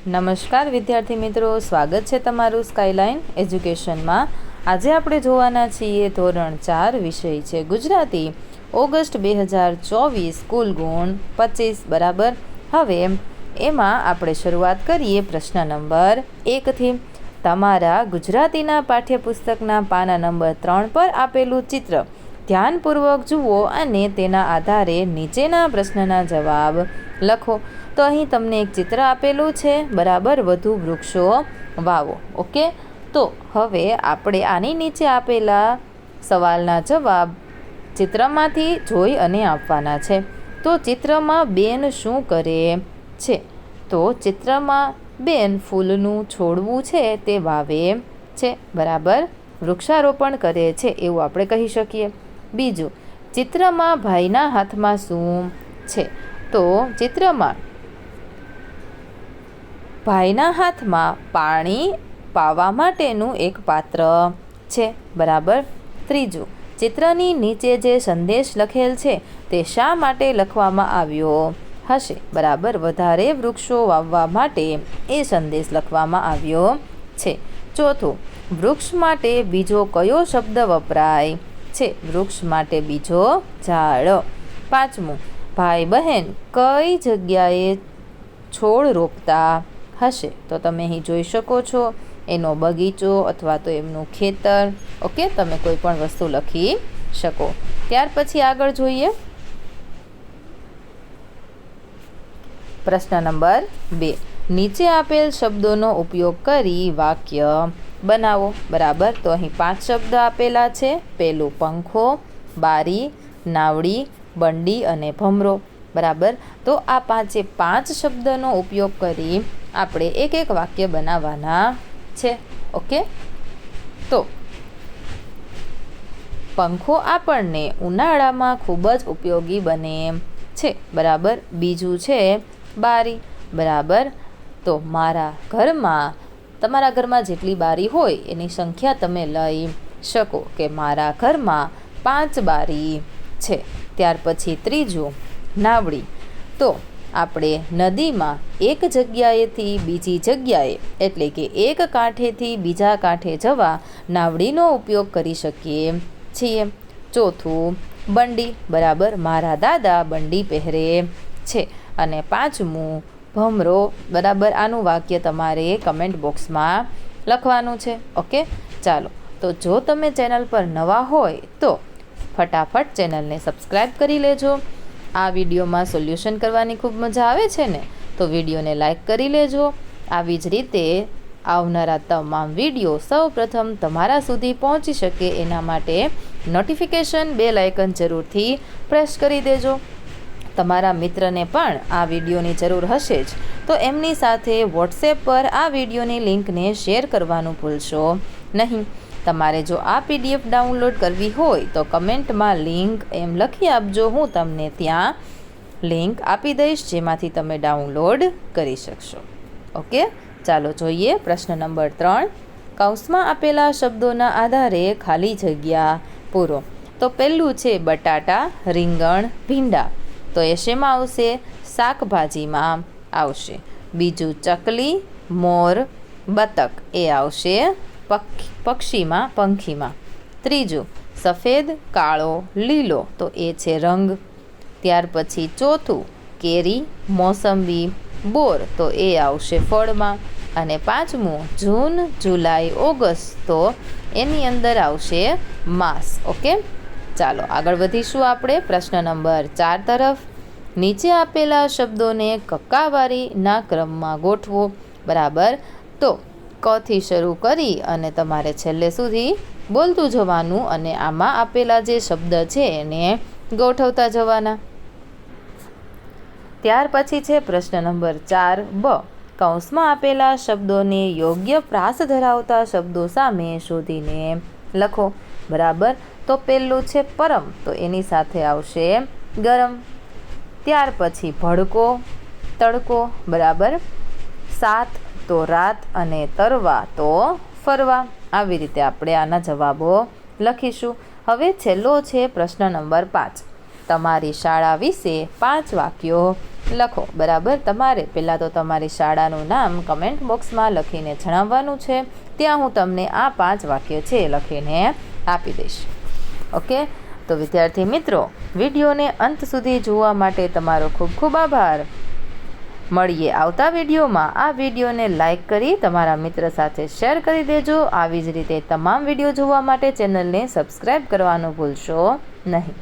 નમસ્કાર વિદ્યાર્થી મિત્રો, સ્વાગત છે તમારું સ્કાયલાઇન એજ્યુકેશનમાં। આજે આપણે જોવાના છીએ ધોરણ 4 વિષય છે ગુજરાતી, ઓગસ્ટ 2024, કુલ ગુણ 25 બરાબર। હવે એમાં આપણે શરૂઆત કરીએ પ્રશ્ન નંબર 1થી। તમારા ગુજરાતીના પાઠ્યપુસ્તકના પાના નંબર 3 પર આપેલું ચિત્ર ધ્યાનપૂર્વક જુઓ અને તેના આધારે નીચેના પ્રશ્નના જવાબ લખો। તો અહીં તમને એક ચિત્ર આપેલું છે બરાબર, વધુ વૃક્ષો વાવો। ઓકે, તો હવે આપણે આની નીચે આપેલા સવાલના જવાબ ચિત્રમાંથી જોઈ અને આપવાના છે। તો ચિત્રમાં બેન શું કરે છે? તો ચિત્રમાં બેન ફૂલનું છોડવું છે તે વાવે છે બરાબર, વૃક્ષારોપણ કરે છે એવું આપણે કહી શકીએ। બીજું, ચિત્રમાં ભાઈના હાથમાં શું છે? તો ચિત્રમાં ભાઈના હાથમાં પાણી પાવા માટેનું એક પાત્ર છે બરાબર। ત્રીજું, ચિત્રની નીચે જે સંદેશ લખેલ છે તે શા માટે લખવામાં આવ્યો હશે? બરાબર, વધારે વૃક્ષો વાવવા માટે એ સંદેશ લખવામાં આવ્યો છે। ચોથું, વૃક્ષ માટે બીજો કયો શબ્દ વપરાય છે? વૃક્ષ માટે બીજો ઝાડ। પાંચમું, ભાઈ બહેન કઈ જગ્યાએ છોડ રોપતા હશે? તો તમે અહીં જોઈ શકો છો એનો બગીચો અથવા તો એમનું ખેતર। ઓકે, તમે કોઈ પણ વસ્તુ લખી શકો। ત્યાર પછી આગળ જોઈએ પ્રશ્ન નંબર 2। નીચે આપેલ શબ્દોનો ઉપયોગ કરી વાક્ય બનાવો બરાબર। તો અહીં 5 શબ્દ આપેલા છે। પહેલું પંખો, બારી, નાવડી, બંડી અને ભમરો બરાબર। તો આ 5 શબ્દનો ઉપયોગ કરી આપણે એક એક વાક્ય બનાવવાના છે। ઓકે, તો પંખો આપણને ઉનાળામાં ખૂબ જ ઉપયોગી બને છે બરાબર। બીજું છે બારી બરાબર। તો તમારા ઘરમાં જેટલી બારી હોય એની સંખ્યા તમે લઈ શકો કે મારા ઘરમાં 5 બારી છે। ત્યાર પછી ત્રીજું નાવડી। તો આપણે નદીમાં એક જગ્યાએથી બીજી જગ્યાએ એટલે કે એક કાંઠેથી બીજા કાંઠે જવા નાવડીનો ઉપયોગ કરી શકીએ છીએ। ચોથું બંડી બરાબર, મારા દાદા બંડી પહેરે છે। અને પાંચમું ભમરો બરાબર, આનું વાક્ય તમારે કમેન્ટ બોક્સમાં લખવાનું છે। ઓકે, ચાલો, તો જો તમે ચેનલ પર નવા હોય તો ફટાફટ ચેનલને સબસ્ક્રાઈબ કરી લેજો। આ વિડીયોમાં સોલ્યુશન કરવાની ખૂબ મજા આવે છે ને, તો વિડીયોને લાઈક કરી લેજો। આવી જ રીતે આવનારા તમામ વિડીયો સૌ પ્રથમ તમારા સુધી પહોંચી શકે એના માટે નોટિફિકેશન બેલ આઇકન જરૂરથી પ્રેસ કરી દેજો। તમારા મિત્રને પણ આ વિડીયોની જરૂર હશે જ, તો એમની સાથે વોટ્સએપ પર આ વિડીયોની લિંકને શેર કરવાનું ભૂલશો નહીં। તમારે જો આ PDF ડાઉનલોડ કરવી હોય તો કમેન્ટમાં લિંક એમ લખી આપજો, હું તમને ત્યાં લિંક આપી દઈશ જેમાંથી તમે ડાઉનલોડ કરી શકશો। ઓકે, ચાલો જોઈએ પ્રશ્ન નંબર 3। કૌંસમાં આપેલા શબ્દોના આધારે ખાલી જગ્યા પૂરો। તો પહેલું છે બટાટા, રીંગણ, ભીંડા। તો એ શેમાં આવશે? શાકભાજીમાં આવશે। બીજું ચકલી, મોર, બતક, એ આવશે પંખીમાં। ત્રીજું સફેદ, કાળો, લીલો, તો એ છે રંગ। ત્યાર પછી ચોથું કેરી, મોસંબી, બોર, તો એ આવશે ફળમાં। અને પાંચમું જૂન, જુલાઈ, ઓગસ્ટ, તો એની અંદર આવશે માસ। ઓકે, ચાલો આગળ વધીશું આપણે પ્રશ્ન નંબર 4 તરફ। નીચે આપેલા શબ્દોને કક્કાવારીના ક્રમમાં ગોઠવો બરાબર। તો કથી શરૂ કરી અને તમારે છેલ્લે સુધી બોલતું જવાનું અને આમાં આપેલા જે શબ્દ છે એને ગોઠવતા જવાના। ત્યાર પછી છે પ્રશ્ન નંબર 4બ। કૌંસમાં આપેલા શબ્દોને યોગ્ય પ્રાસ ધરાવતા શબ્દો સામે શોધીને લખો બરાબર। તો પહેલું છે પરમ, તો એની સાથે આવશે ગરમ। ત્યાર પછી ભડકો, તડકો બરાબર। સાત, તો રાત, અને તરવા, તો ફરવા। આવી રીતે આપણે આના જવાબો લખીશું। હવે છેલ્લો છે પ્રશ્ન નંબર 5। તમારી શાળા વિશે 5 વાક્યો લખો. બરાબર, તમારે પહેલાં તો તમારી શાળાનું નામ કમેન્ટ બોક્સમાં લખીને જણાવવાનું છે. ત્યાં હું તમને આ 5 વાક્ય છે લખીને આપી દઈશ. ઓકે, તો વિદ્યાર્થી મિત્રો, વિડીયોને અંત સુધી જોવા માટે તમારો ખૂબ ખૂબ આભાર. મળીએ આવતા વિડીયોમાં. આ વિડીયોને લાઇક કરી તમારા મિત્ર સાથે શેર કરી દેજો. આવી જ રીતે તમામ વિડીયો જોવા માટે ચેનલને સબસ્ક્રાઈબ કરવાનું ભૂલશો નહીં.